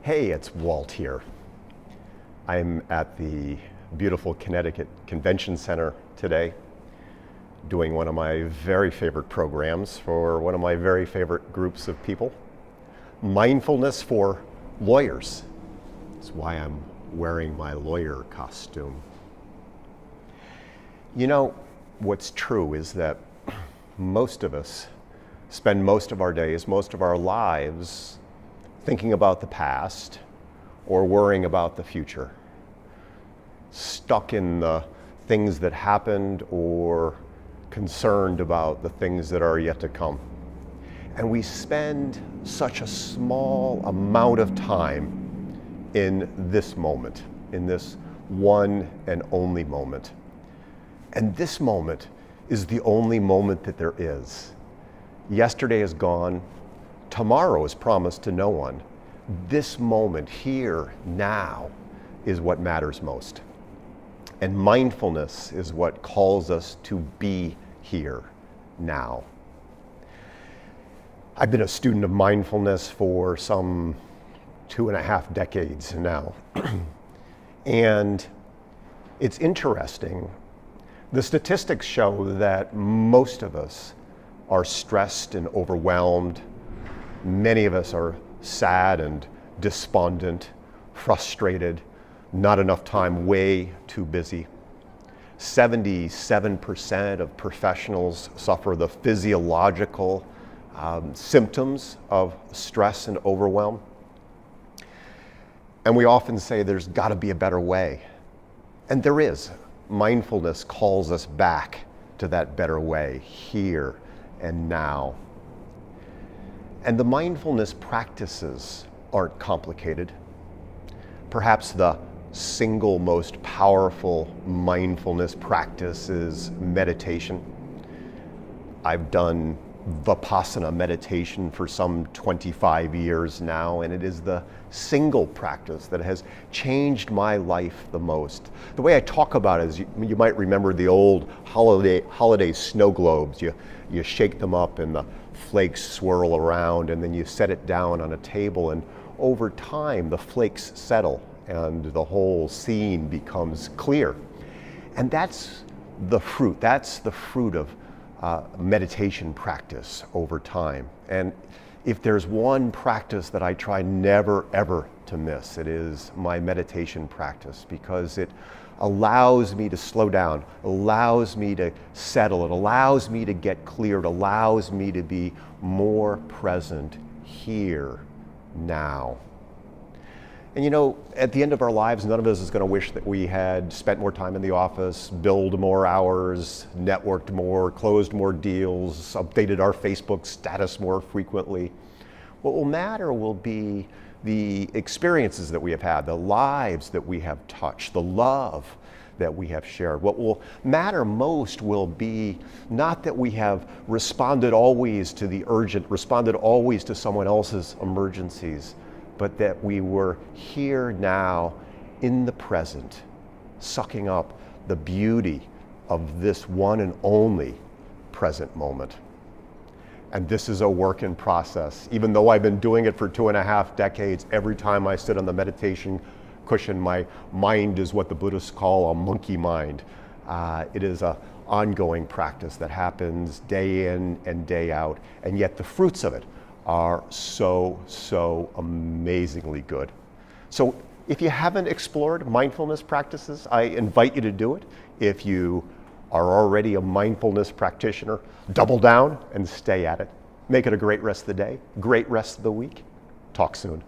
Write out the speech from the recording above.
Hey, it's Walt here. I'm at the beautiful Connecticut Convention Center today doing one of my very favorite programs for one of my very favorite groups of people, mindfulness for lawyers. That's why I'm wearing my lawyer costume. You know, what's true is that most of us spend most of our days, most of our lives thinking about the past or worrying about the future, stuck in the things that happened or concerned about the things that are yet to come. And we spend such a small amount of time in this moment, in this one and only moment. And this moment is the only moment that there is. Yesterday is gone. Tomorrow is promised to no one. This moment, here, now, is what matters most. And mindfulness is what calls us to be here, now. I've been a student of mindfulness for some 2.5 decades now. And it's interesting. The statistics show that most of us are stressed and overwhelmed. Many of us are sad and despondent, frustrated, not enough time, way too busy. 77% of professionals suffer the physiological symptoms of stress and overwhelm. And we often say there's got to be a better way. And there is. Mindfulness calls us back to that better way, here and now. And the mindfulness practices aren't complicated. Perhaps the single most powerful mindfulness practice is meditation. I've done Vipassana meditation for some 25 years now, and it is the single practice that has changed my life the most. The way I talk about it is, you might remember the old holiday snow globes. You shake them up and the flakes swirl around, and then you set it down on a table, and over time the flakes settle and the whole scene becomes clear. And that's the fruit of meditation practice over time. And if there's one practice that I try never ever to miss, it is my meditation practice, because it allows me to slow down, allows me to settle, it allows me to get clear, it allows me to be more present here, now. And you know, at the end of our lives, none of us is going to wish that we had spent more time in the office, billed more hours, networked more, closed more deals, updated our Facebook status more frequently. What will matter will be the experiences that we have had, the lives that we have touched, the love that we have shared. What will matter most will be not that we have responded always to the urgent, responded always to someone else's emergencies, but that we were here now in the present, sucking up the beauty of this one and only present moment. And this is a work in process. Even though I've been doing it for 2.5 decades, every time I sit on the meditation cushion, my mind is what the Buddhists call a monkey mind. It is an ongoing practice that happens day in and day out, and yet the fruits of it are so amazingly good. So if you haven't explored mindfulness practices, I invite you to do it. If you are already a mindfulness practitioner, double down and stay at it. Make it a great rest of the day, great rest of the week. Talk soon.